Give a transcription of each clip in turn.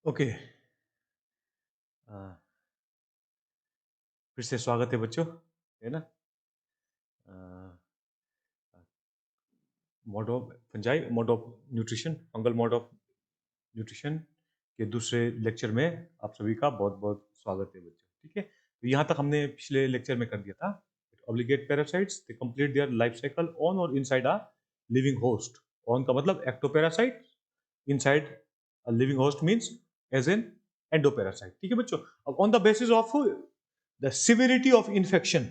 Okay. अ, फिर से स्वागत है बच्चों, है ना? Mode of fungi, mode of nutrition, fungal mode of nutrition के दूसरे लेक्चर में आप सभी का बहुत बहुत स्वागत है बच्चों। ठीक है, तो यहाँ तक हमने पिछले लेक्चर में कर दिया था। Obligate parasites they complete their life cycle on और inside a living host. On का मतलब ectoparasite, inside a living host means as an endoparasite. ठीक है बच्चों, अब on the basis of the severity of infection,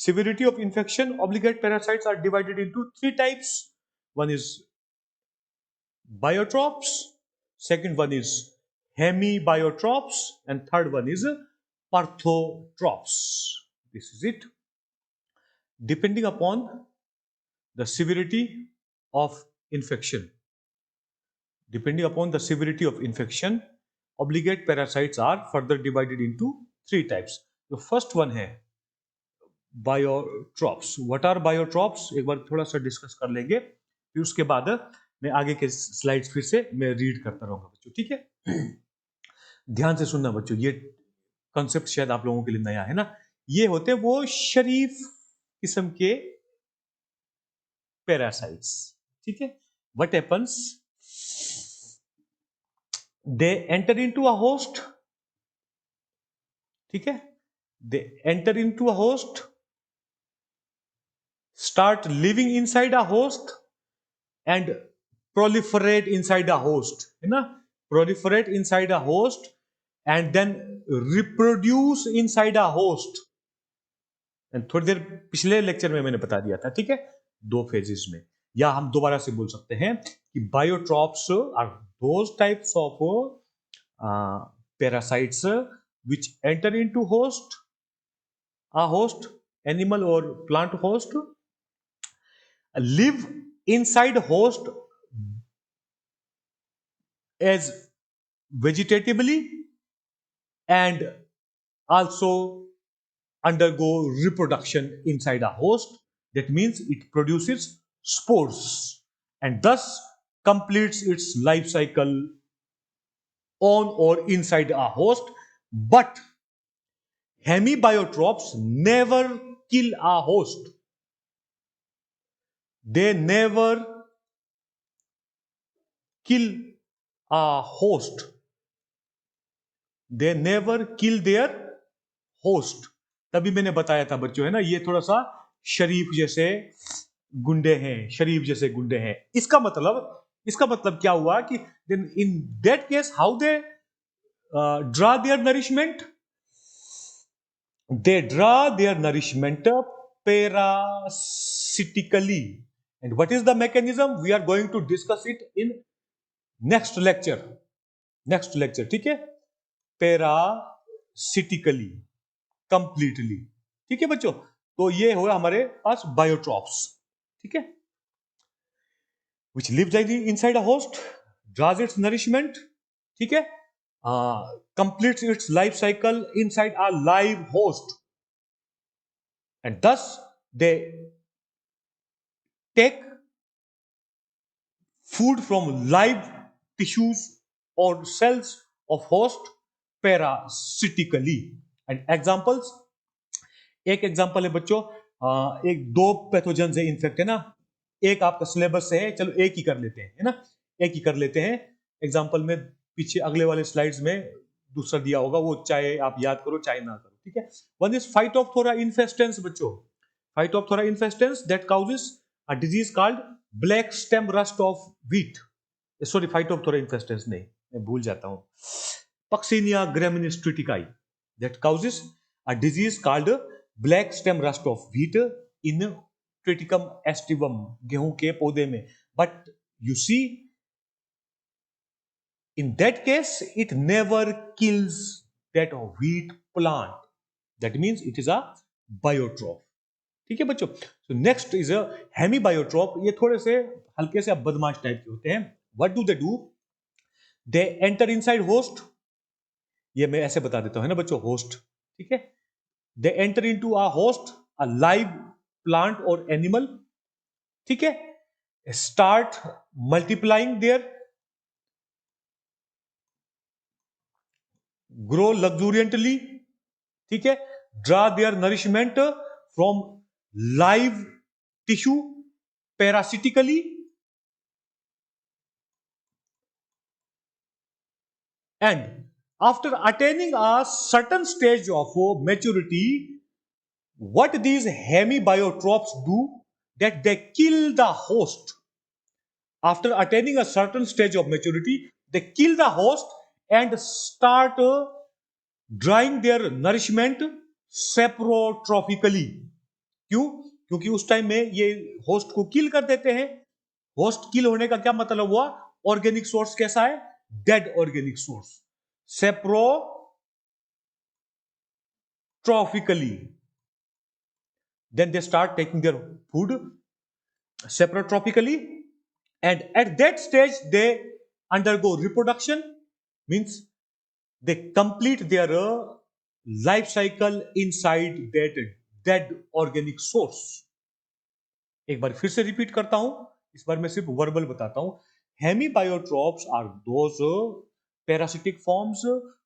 severity of infection, obligate parasites are divided into three types. One is biotrophs, second one is hemibiotrophs, and third one is parthotrophs. This is it. Depending upon the severity of infection, depending upon the severity of infection, obligate parasites are further divided into three types. The first one है बायोट्रॉप्स। What are बायोट्रॉप्स, एक बार थोड़ा सा discuss कर लेंगे, फिर उसके बाद मैं आगे के स्लाइड्स फिर से मैं रीड करता रहूंगा बच्चों। ठीक है, ध्यान से सुनना बच्चों, ये कॉन्सेप्ट शायद आप लोगों के लिए नया है ना। ये होते वो शरीफ किस्म के पैरासाइट्स। ठीक है, what happens, they enter into a host. ठीक है, they enter into a host, start living inside a host and proliferate inside a host, है ना? Proliferate inside a host and then reproduce inside a host. And थोड़ी देर पिछले lecture में मैंने बता दिया था। ठीक है, दो फेजेस में, या हम दोबारा से बोल सकते हैं कि biotrophs are those types of parasites which enter into host, a host, animal or plant host, live inside host as vegetatively and also undergo reproduction inside a host. That means it produces spores and thus completes its life cycle on or inside a host. But hemibiotrophs never kill a host. They never kill a host. They never kill their host. तभी मैंने बताया था बच्चों, है ना, ये थोड़ा सा शरीफ जैसे गुंडे हैं, शरीफ जैसे गुंडे हैं। इसका मतलब क्या हुआ कि in that case how they draw their nourishment, they draw their nourishment parasitically. And what is the mechanism? We are going to discuss it in next lecture. ठीक है, parasitically, कंप्लीटली। ठीक है बच्चों, तो ये हुआ हमारे पास बायोट्रॉप्स। ठीक है, which lives inside a host, draws its nourishment. ठीक है, completes its life cycle inside a live host and thus they take food from live tissues or cells of host parasitically. And examples, एक example है बच्चों, एक दो pathogen है infect, है ना। एक आपका सिलेबस से है, चलो एक ही कर लेते हैं, है ना, एक ही कर लेते हैं। एग्जांपल में पीछे अगले वाले स्लाइड्स में दूसरा दिया होगा, वो चाहे आप याद करो चाहे ना करो। ठीक है, वन इज फाइटोप्थोरा इन्फेस्टेंस बच्चों। Phytophthora infestans that causes a disease called black stem rust of wheat. Sorry, Phytophthora infestans नहीं, मैं भूल जाता हूं, Puccinia graminis tritici that causes a disease called black stem rust of wheat in Triticum aestivum, गेहूं के पौधे में। But you see, in that case, it never kills that wheat plant. That means it is a biotroph. ठीक है बच्चों, so next is a hemibiotrop. ये थोड़े से हल्के से बदमाश टाइप के होते हैं। What do they do? They enter inside host. ये मैं ऐसे बता देता हूं, है ना बच्चों, होस्ट। ठीक है, they enter into a host, a live plant or animal, ठीक है, start multiplying there grow luxuriantly, ठीक है, draw their nourishment from live tissue parasitically, and after attaining a certain stage of maturity, what these hemibiotrophs do, that they kill the host. After attaining a certain stage of maturity, they kill the host and start drawing their nourishment saprotrophically. क्यों? क्योंकि उस time में ये host को किल कर देते हैं. Host किल होने का क्या मतलब हुआ? ऑर्गेनिक सोर्स कैसा है? Dead organic source. Saprotrophically. Then they start taking their food saprotropically, and at that stage they undergo reproduction, means they complete their life cycle inside that dead organic source. एक बार फिर से repeat करता हूं, इस बार मैं सिर्फ वर्बल बताता हूं. Hemibiotrophs are those parasitic forms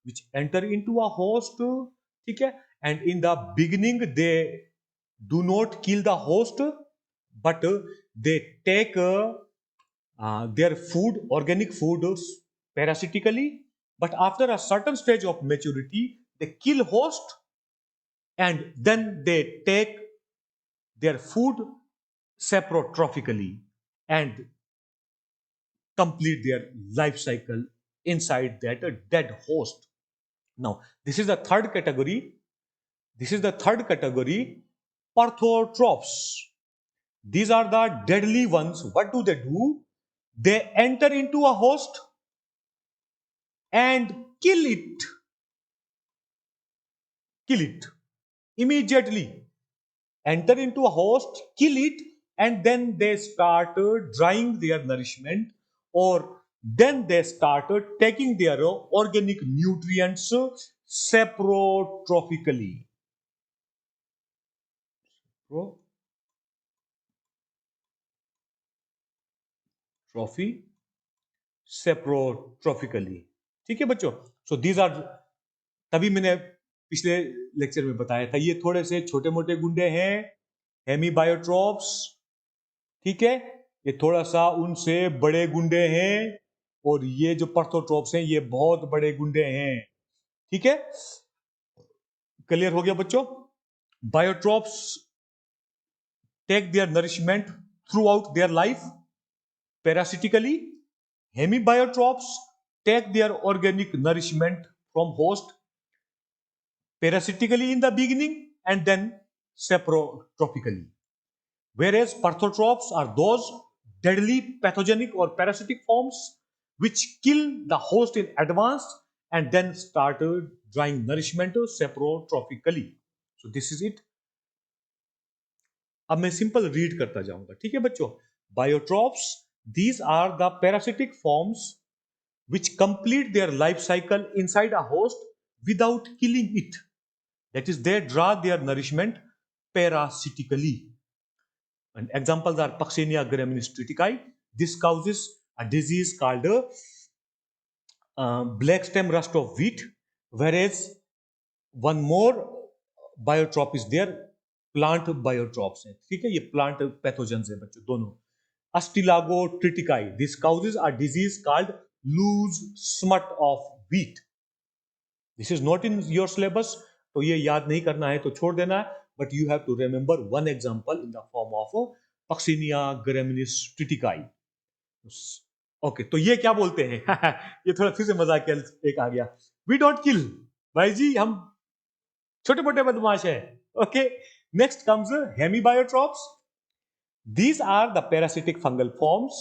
which enter into a host, ठीक है, and in the beginning they do not kill the host, but they take their food, organic food, parasitically, but after a certain stage of maturity they kill host and then they take their food saprotrophically and complete their life cycle inside that dead host. Now this is the third category. Perthrotrophs. These are the deadly ones. What do? They enter into a host and kill it immediately. Enter into a host, kill it, and then they started drying their nourishment, or then they started taking their organic nutrients saprotrophically. Saprotrophically. ठीक है बच्चों. So these are, तभी मैंने पिछले lecture में बताया था, ये थोड़े से छोटे मोटे गुंडे हैं हेमीबायोट्रॉप्स, ठीक है. ये थोड़ा सा उनसे बड़े गुंडे हैं, और ये जो पर्थोट्रॉप्स हैं ये बहुत बड़े गुंडे हैं, ठीक है. क्लियर हो गया बच्चों? Biotrophs take their nourishment throughout their life parasitically. Hemibiotrophs take their organic nourishment from host parasitically in the beginning and then saprotrophically. Whereas perthrotrophs are those deadly pathogenic or parasitic forms which kill the host in advance and then started drawing nourishment saprotrophically. So this is it. अब मैं simple read करता जाऊंगा, ठीक है बच्चों. Biotrophs, these are the parasitic forms which complete their life cycle inside a host without killing it. That is, they draw their nourishment parasitically. And examples are Puccinia graminis triticai. This causes a disease called black stem rust of wheat. Whereas one more biotrop is there, plant biotrops है, ठीक है. ये plant pathogens है बच्चों दोनों. Astilago triticai. This causes a disease called loose smut of wheat. This is not in your syllabus, तो ये याद नहीं करना है तो छोड़ देना है. But you have to remember one example in the form of Puccinia graminis triticai. Okay, तो ये क्या बोलते हैं? ये थोड़ा फिर से मजाकिया एक आ गया. We don't kill. भाई जी हम छोटे मोटे बदमाश हैं. Okay, next comes hemibiotrophs. These are the parasitic fungal forms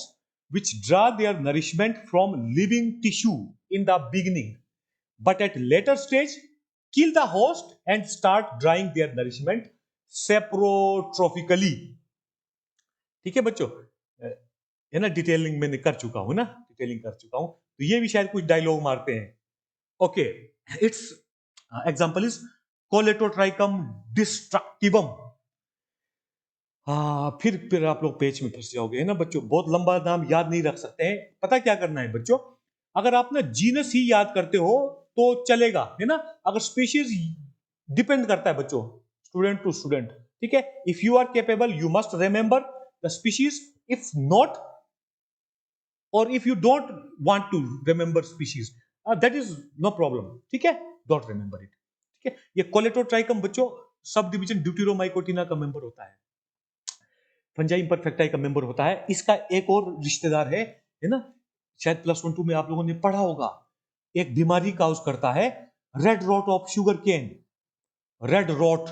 which draw their nourishment from living tissue in the beginning, but at later stage kill the host and start drawing their nourishment saprotrophically. ठीक है बच्चों, है ना. Detailing मैंने कर चुका हूं ना, तो ये भी शायद कुछ डायलॉग मारते हैं. Okay, its example is Colletotrichum destructivum. फिर आप लोग पेज में फंस जाओगे, है ना बच्चों. बहुत लंबा नाम याद नहीं रख सकते हैं. पता क्या करना है बच्चों, अगर आप ना जीनस ही याद करते हो तो चलेगा, है ना। अगर स्पीशीज डिपेंड करता है बच्चों, स्टूडेंट टू स्टूडेंट, ठीक है। If you are capable you must remember the species, if not और if you don't want to remember species, that is no problem, ठीक है, डोंट रिमेंबर इट, ठीक है। ये कोलेटोट्राइकम बच्चों सब डिवीजन ड्यूटेरोमाइकोटिना का मेंबर होता है, फंजाई इम्परफेक्टाई का मेंबर होता है। इसका एक और रिश्तेदार है ना, शायद +1 2 में आप लोगों ने पढ़ा होगा, एक बीमारी काउज करता है, red rot of sugar cane, red rot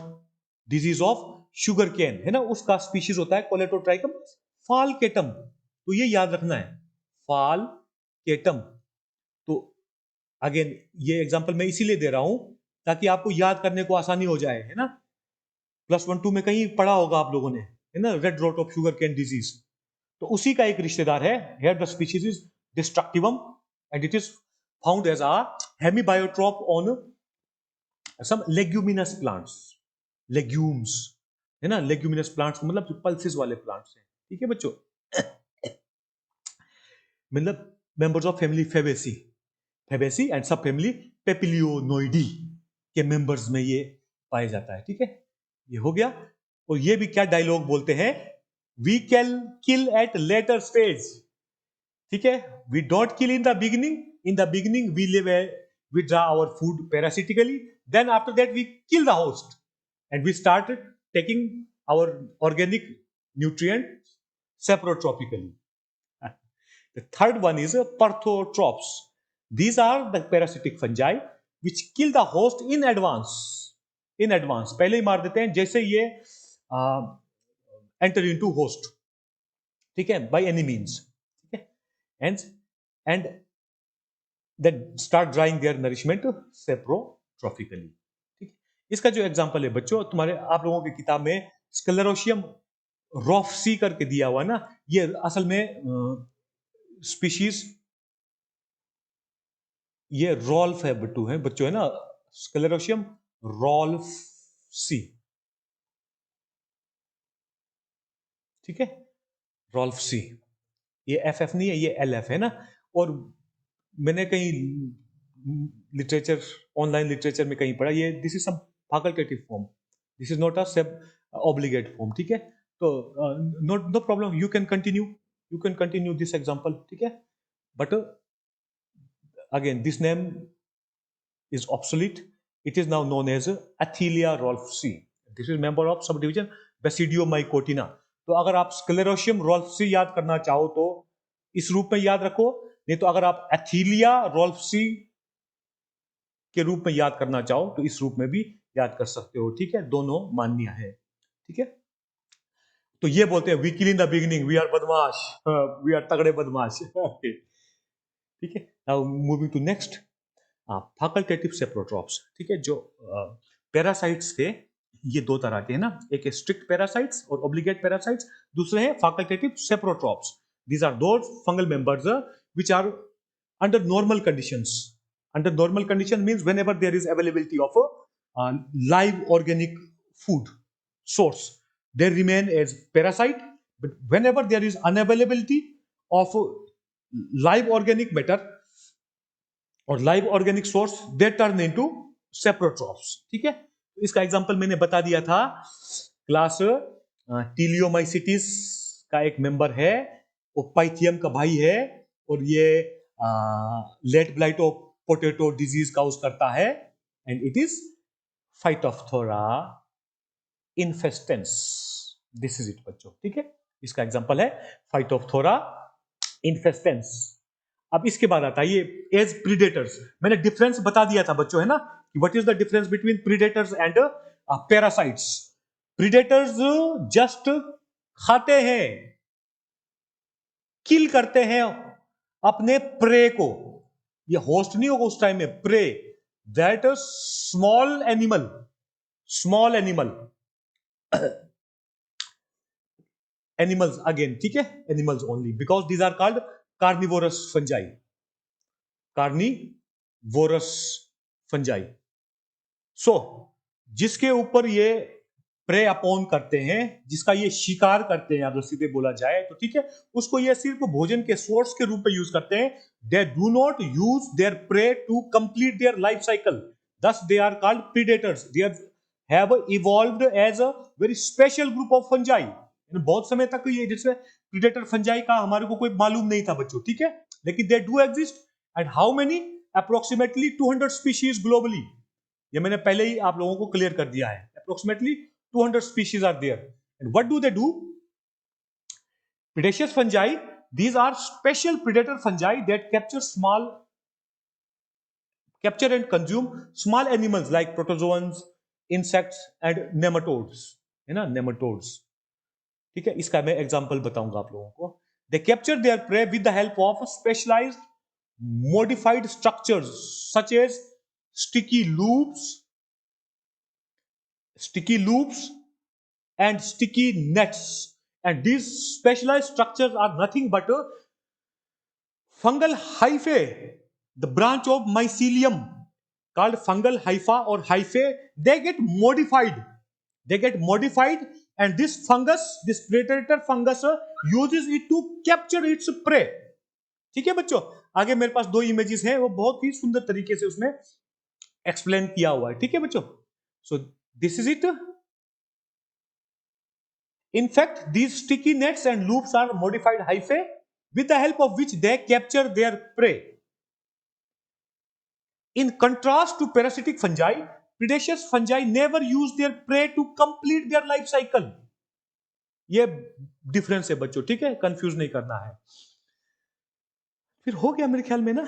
disease of sugar cane, है ना, उसका स्पीशीज होता है कोलेटोट्राइकम फालकेटम। तो ये याद रखना है, फालकेटम। तो अगेन ये एग्जांपल मैं इसीलिए दे रहा हूं ताकि आपको याद करने को आसानी हो जाए, है ना। +1 2 में कहीं पढ़ा होगा आप लोगों ने, है ना, red rot of sugar cane disease. तो उसी का एक रिश्तेदार है, here the species is destructivum and it is found as a hemibiotrop on some leguminous plants, legumes, है ना, leguminous plants मतलब जो pulses वाले plants हैं, ठीक है बच्चों। मतलब members of family Fabaceae, Fabaceae and सब फैमिली पेपिलियोनोइडी के मेंबर्स में ये पाया जाता है, ठीक है। ये हो गया। और ये भी क्या डायलॉग बोलते हैं, we can kill at later stage, ठीक है। We don't kill in the beginning we live we draw our food parasitically, then after that we kill the host and we start taking our organic nutrient saprotrophically. The third one is perthotropes. These are the parasitic fungi which kill the host in advance. In advance, पहले ही मार देते हैं जैसे ये enter into host, ठीक है, by any means, ठीक है, and then start drying their nourishment saprotrophically, ठीक है। इसका जो एग्जांपल है बच्चों तुम्हारे आप लोगों की किताब में स्क्लेरोशियम रोफसी करके दिया हुआ ना, ये असल में स्पीशीज ये रोल्फ है बट्टू है बच्चों, है ना, स्क्लेरोशियम रोल्फसी, ठीक है, रोल्फसी। ये एफ नहीं है, ये LF है ना। और मैंने कहीं लिटरेचर, ऑनलाइन लिटरेचर में कहीं पढ़ा, ये this is some facultative form, this is not a sub obligate form, ठीक है। तो no problem, you can continue this example, ठीक है। But again this name is obsolete, it is now known as Athelia rolfsi, this is member of subdivision Basidiomycotina। तो अगर आप स्क्लेरोशियम रोल्फसी याद करना चाहो तो इस रूप में याद रखो, नहीं तो अगर आप एथीलिया रोल्फसी के रूप में याद करना चाहो तो इस रूप में भी याद कर सकते हो, ठीक है, दोनों मान्य है, ठीक है। तो ये बोलते हैं we kill in the beginning we are बदमाश, वी आर तगड़े बदमाश, ठीक है। Now moving to next, facultative saprotrophs, ठीक है। जो पैरासाइट्स थे ये दो तरह के हैं ना, एक स्ट्रिक्ट पैरासाइट्स और ऑब्लिगेट पैरासाइट्स, दूसरे हैं facultative saprotrophs. These are those fungal members which are under normal conditions, under normal condition means whenever there is availability of live organic food source they remain as parasite, but whenever there is unavailability of live organic matter और live organic source they turn into saprotrophs, ठीक है। इसका example मैंने बता दिया था, class टीलियोमाइसिटिस का एक मेंबर है, वो पाइथियम का भाई है, और ये late blight of potato disease cause करता है, and it is Phytophthora infestans, this is it बच्चों, ठीक है। इसका एग्जांपल है फाइटोप्थोरा इन्फेस्टेंस। अब इसके बाद आता है ये एज प्रीडेटर्स, मैंने डिफरेंस बता दिया था बच्चों, है ना, कि what is the difference between predators and parasites. Predators just खाते हैं, किल करते हैं अपने प्रे को, ये होस्ट नहीं होगा उस टाइम में, prey, that small animal animals again, ठीक है, animals only because these are called carnivorous fungi, carnivorous fungi. So जिसके ऊपर ये प्रे अपॉन करते हैं, जिसका ये शिकार करते हैं अगर सीधे बोला जाए तो, ठीक है, उसको ये सिर्फ भोजन के सोर्स के रूप में यूज करते हैं. They do not use their prey to complete their life cycle, thus they are called predators. They have evolved as a very special group of fungi. बहुत समय तक ये जैसे प्रीडेटर फंजाई का हमारे को कोई मालूम नहीं था बच्चों, ठीक है, लेकिन they do exist. And how many? Approximately 200 species globally. ये मैंने पहले ही आप लोगों को क्लियर कर दिया है. Approximately 200 species are there. And what do they do? Predaceous fungi, these are special predator fungi that capture and consume small animals like protozoans, insects and nematodes. है ना, nematodes. ठीक है, इसका मैं एग्जांपल बताऊंगा आप लोगों को. They capture their prey with the help of specialized modified structures such as sticky loops and sticky nets. And these specialized structures are nothing but a fungal hyphae, the branch of mycelium called fungal hypha or hyphae. They get modified, and this predator fungus uses it to capture its prey. ठीक है बच्चों, आगे मेरे पास 2 images हैं, वो बहुत ही सुंदर तरीके से उसमें एक्सप्लेन किया हुआ है. ठीक है बच्चों, so this is it. In fact, these sticky nets and loops are modified hyphae with the help of which they capture their prey. In contrast to parasitic fungi, predaceous fungi never use their prey to complete their life cycle. ये difference है बच्चों, ठीक है, confuse नहीं करना है. फिर हो गया मेरे ख्याल में ना.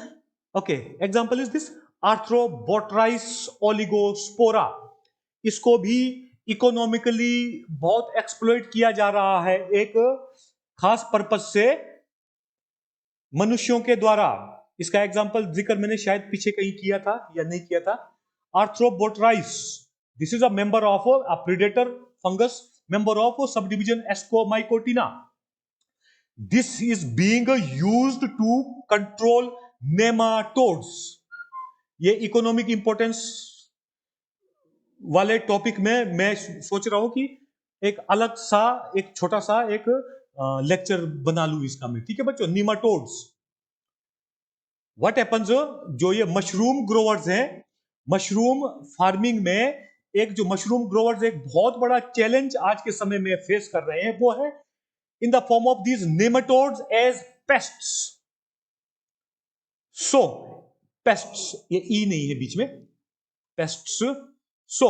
Okay, example is this Arthrobotrys oligospora. इसको भी इकोनॉमिकली बहुत एक्सप्लॉइट किया जा रहा है एक खास पर्पस से मनुष्यों के द्वारा. इसका एग्जांपल जिक्र मैंने शायद पीछे कहीं किया था या नहीं किया था. Arthrobotrys, this is a member of a predator fungus, member of subdivision Ascomycotina. This is being used to control nematodes. ये इकोनॉमिक इंपोर्टेंस वाले टॉपिक में मैं सोच रहा हूं कि एक अलग सा, एक छोटा सा एक लेक्चर बना लूं इसका मैं. ठीक है बच्चों, निमाटोड्स. व्हाट हैपेंस, जो ये मशरूम ग्रोवर्स हैं, मशरूम फार्मिंग में एक जो मशरूम ग्रोवर्स एक बहुत बड़ा चैलेंज आज के समय में फेस कर रहे हैं, वो है in the form of these nematodes as pests. So pests, ये ई नहीं है बीच में, पेस्ट्स. सो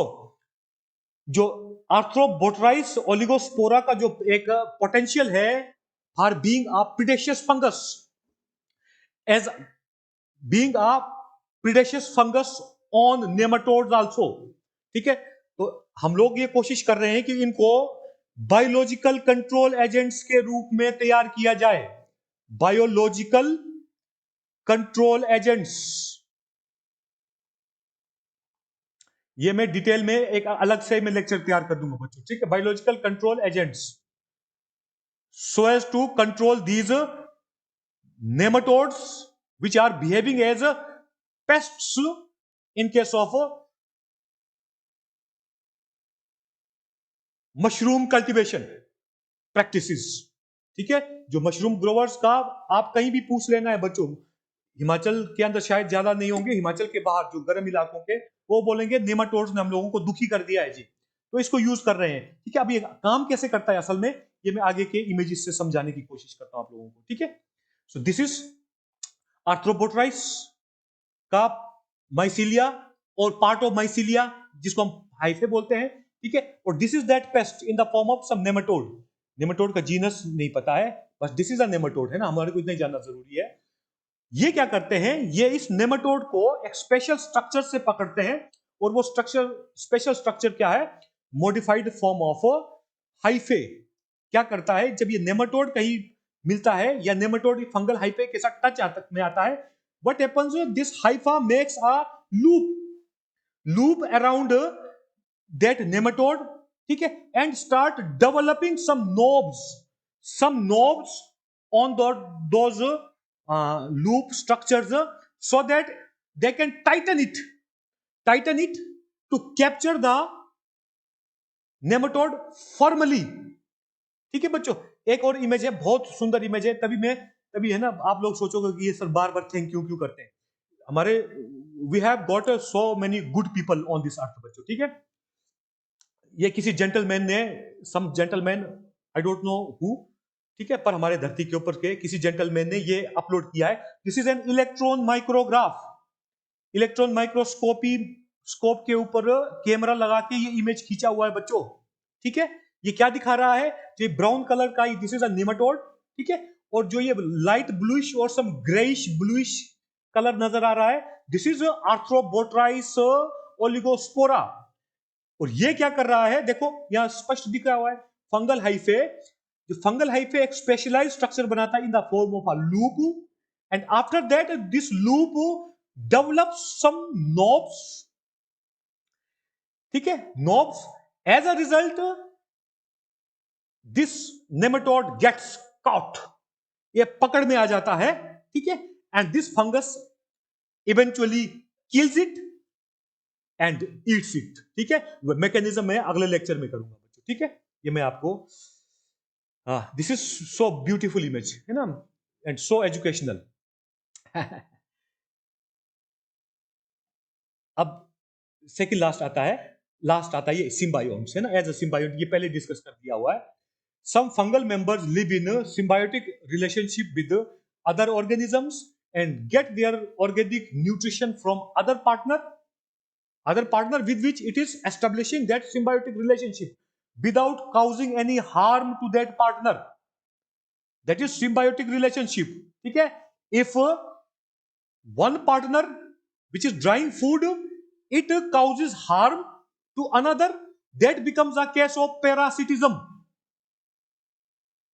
जो आर्थ्रोबोट्राइस ओलिगोस्पोरा का जो एक पोटेंशियल है for being a predacious fungus, as being a predacious fungus on nematodes also. ठीक है, तो हम लोग ये कोशिश कर रहे हैं कि इनको बायोलॉजिकल कंट्रोल एजेंट्स के रूप में तैयार किया जाए. बायोलॉजिकल कंट्रोल एजेंट्स, ये मैं डिटेल में एक अलग से मैं लेक्चर तैयार कर दूंगा बच्चों. ठीक है, biological control agents so as to control these nematodes which are behaving as pests in case of mushroom cultivation practices. ठीक है, जो मशरूम ग्रोवर्स का आप कहीं भी पूछ लेना है बच्चों, हिमाचल के अंदर शायद ज्यादा नहीं होंगे, हिमाचल के बाहर जो गर्म इलाकों के, वो बोलेंगे नेमाटोड्स ने हम लोगों को दुखी कर दिया है जी, तो इसको यूज कर रहे हैं. ठीक है, अब ये काम कैसे करता है असल में, ये मैं आगे के इमेजेस से समझाने की कोशिश करता हूं आप लोगों को. ठीक है, सो दिस इज आर्थ्रोबोट्राइस का माइसीलिया और पार्ट ऑफ माइसीलिया जिसको हम हाइफे बोलते हैं. ठीक है, और this is that pest in the form of some nematode. Nematode का जीनस नहीं पता है, बस दिस इज अ नेमाटोड, है ना, हमारे को इतना ही जानना जरूरी है. ये क्या करते हैं, ये इस नेमाटोड को एक स्पेशल स्ट्रक्चर से पकड़ते हैं, और वो स्ट्रक्चर, स्पेशल स्ट्रक्चर क्या है, मॉडिफाइड फॉर्म ऑफ हाइफे. क्या करता है, जब ये नेमाटोड कहीं मिलता है या नेमाटोड फंगल हाइफे के साथ टच में आता है, what happens, this hypha makes a loop around that nematode. ठीक है, and start developing some knobs on those loop structures so that they can tighten it to capture the nematode formally. ठीक है बच्चों, एक और इमेज है, बहुत सुंदर इमेज है, तभी है ना आप लोग सोचोगे कि ये सर बार बार थैंक यू क्यों करते हैं। हमारे we have got so many good people on this earth बच्चों। ठीक है, ये किसी जेंटलमैन ने, some gentleman, I don't know who, ठीक है, पर हमारे धरती के ऊपर के किसी जेंटलमैन ने ये अपलोड किया है। This is an electron micrograph, electron microscopy scope के ऊपर कैमरा लगा के ये इमेज खींचा हुआ है बच्चों। ठीक है, ये क्या दिखा रहा है, ये ब्राउन कलर का, दिस इज अ नेमाटोड। ठीक है, और जो ये लाइट ब्लूइश और सम ग्रेइश ब्लूइश कलर नजर आ रहा है, दिस इज आर्थ्रोबोट्राइस ओलिगोस्पोरा। और ये क्या कर रहा है, देखो यहां स्पष्ट दिखा हुआ है, फंगल हाइफे। जो फंगल हाइफे एक स्पेशलाइज्ड स्ट्रक्चर बनाता है in the form of a loop, and after that this loop develops some knobs. ठीक है, knobs, as a result this nematode gets caught, ये पकड़ में आ जाता है। ठीक है, and this fungus eventually kills it and eats it. ठीक है, मैकेनिज्म मैं अगले लेक्चर में करूंगा बच्चों। ठीक है, ये मैं आपको, this is so beautiful image है ना, एंड सो एजुकेशनल। अब सेकंड लास्ट आता है ये सिम्बायोन्ट्स है ना, एज अ सिम्बायोन्ट, ये पहले डिस्कस कर दिया हुआ है। Some fungal members live in symbiotic relationship with other organisms and get their organic nutrition from other partner with which it is establishing that symbiotic relationship without causing any harm to that partner. That is symbiotic relationship. ठीक है, if one partner which is drying food, it causes harm to another, that becomes a case of parasitism.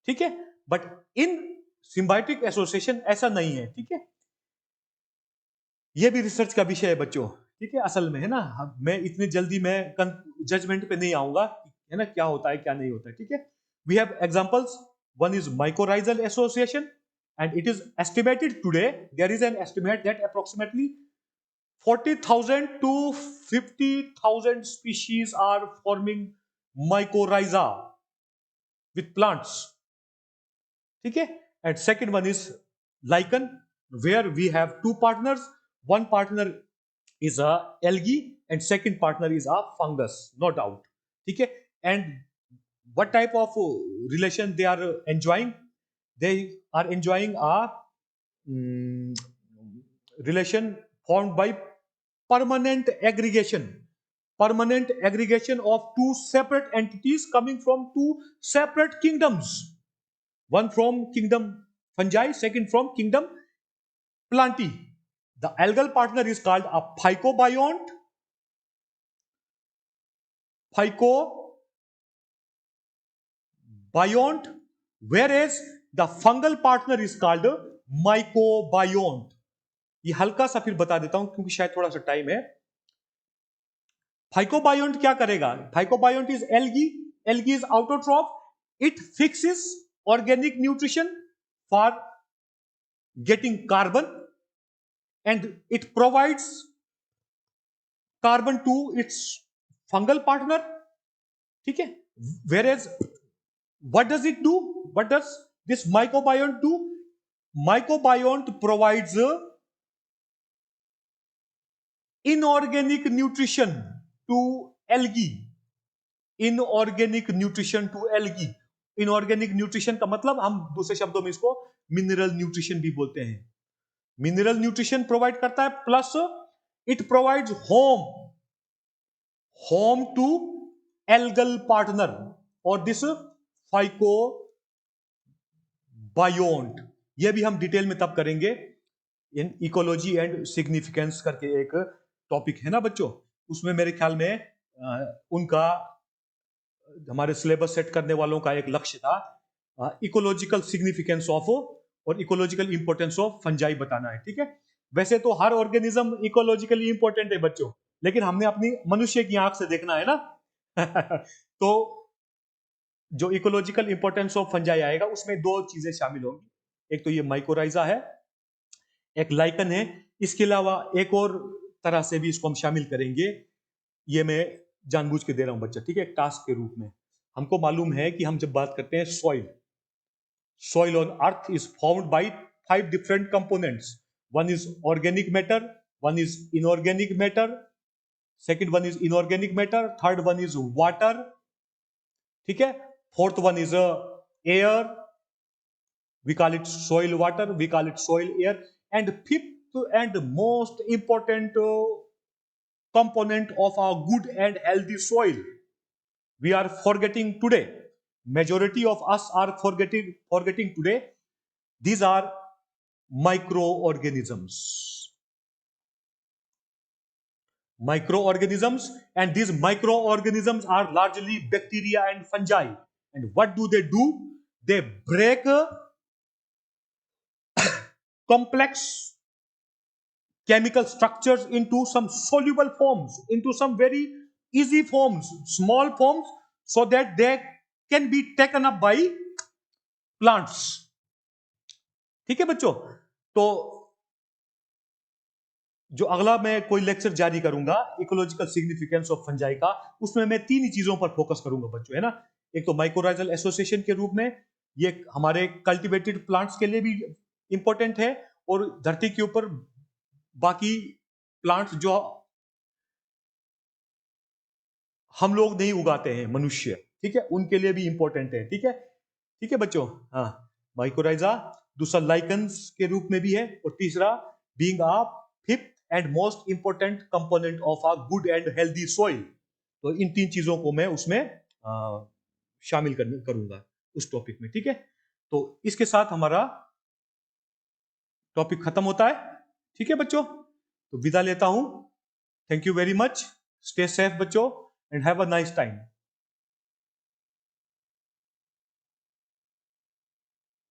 ठीक है, but in symbiotic association ऐसा नहीं है। ठीक है, ये भी रिसर्च का विषय है बच्चों। ठीक है, असल में है ना, मैं इतनी जल्दी मैं जजमेंट पे नहीं आऊंगा है ना, क्या होता है क्या नहीं होता है। ठीक है, we have examples, one is mycorrhizal association, and it is estimated today, there is an estimate that approximately 40,000 to 50,000 species are forming mycorrhiza with plants. ठीक है, and second one is lichen, where we have two partners, one partner is a algae and second partner is a fungus, no doubt. ठीक है, and what type of relation they are enjoying, they are enjoying a relation formed by permanent aggregation of two separate entities coming from two separate kingdoms, one from kingdom fungi, second from kingdom plantae. The algal partner is called a phycobiont, whereas the fungal partner is called mycobiont. ये हल्का सा फिर बता देता हूं क्योंकि शायद थोड़ा सा टाइम है। फाइकोबायोंट क्या करेगा, phycobiont is algae is autotroph, it fixes organic nutrition for getting carbon and it provides carbon to its fungal partner. ठीक है, whereas what does it do, what does this mycobiont do, mycobiont provides inorganic nutrition to algae, inorganic nutrition to algae. Inorganic nutrition का मतलब हम दूसरे शब्दों में इसको mineral nutrition भी बोलते हैं। मिनरल न्यूट्रिशन प्रोवाइड करता है, plus it provides home to algal partner और दिस फाइकोबायोंट। ये भी हम डिटेल में तब करेंगे, इन इकोलॉजी एंड सिग्निफिकेंस करके एक टॉपिक है ना बच्चों, उसमें मेरे ख्याल में उनका, हमारे सिलेबस सेट करने वालों का एक लक्ष्य था इकोलॉजिकल सिग्निफिकेंस ऑफ और इकोलॉजिकल इंपॉर्टेंस ऑफ फंजाई बताना है। ठीक है, वैसे तो हर ऑर्गेनिज्म इकोलॉजिकली इंपॉर्टेंट है बच्चों, लेकिन हमने अपनी मनुष्य की आंख से देखना है ना। तो जो इकोलॉजिकल इंपॉर्टेंस ऑफ फंजाई आएगा उसमें दो चीजें शामिल होंगी, एक तो ये माइकोराइजा है, एक लाइकन है, इसके अलावा एक और तरह से भी इसको हम शामिल करेंगे, ये मैं जानबूझ के दे रहा हूं बच्चा, ठीक है, एक टास्क के रूप में। हमको मालूम है कि हम जब बात करते हैं soil on earth is formed by 5 different components. One is organic matter, one is inorganic matter, second one is inorganic matter, third one is water, ठीक है, fourth one is air, we call it soil water, we call it soil air, and fifth and most important component of our good and healthy soil we are forgetting today. Majority of us are forgetting today. These are microorganisms. And these microorganisms are largely bacteria and fungi. And what do? They break complex chemical structures into some soluble forms, into some very easy forms, small forms, so that they can be taken up by plants. ठीक है बच्चों, तो जो अगला मैं कोई lecture जारी करूंगा इकोलॉजिकल सिग्निफिकेंस ऑफ फंजाई का, उसमें मैं 3 ही चीजों पर फोकस करूंगा बच्चों, है ना। एक तो माइक्रोराइजल एसोसिएशन के रूप में ये हमारे कल्टीवेटेड प्लांट्स के लिए भी इंपॉर्टेंट है, और धरती के ऊपर बाकी प्लांट्स जो हम लोग नहीं उगाते हैं, मनुष्य, ठीक है, उनके लिए भी इंपॉर्टेंट है, ठीक है, ठीक है बच्चों। हाँ, माइक्रोराइजा, दूसरा लाइकन्स के रूप में भी है, और तीसरा being a fifth and most important component of a good and healthy soil. तो इन 3 चीजों को मैं उसमें शामिल करूंगा उस टॉपिक में, ठीक है। तो इसके साथ हमारा टॉपिक खत्म होता है, ठीक है बच्चों, तो विदा लेता हूं। Thank you very much, stay safe बच्चों, and have a nice time.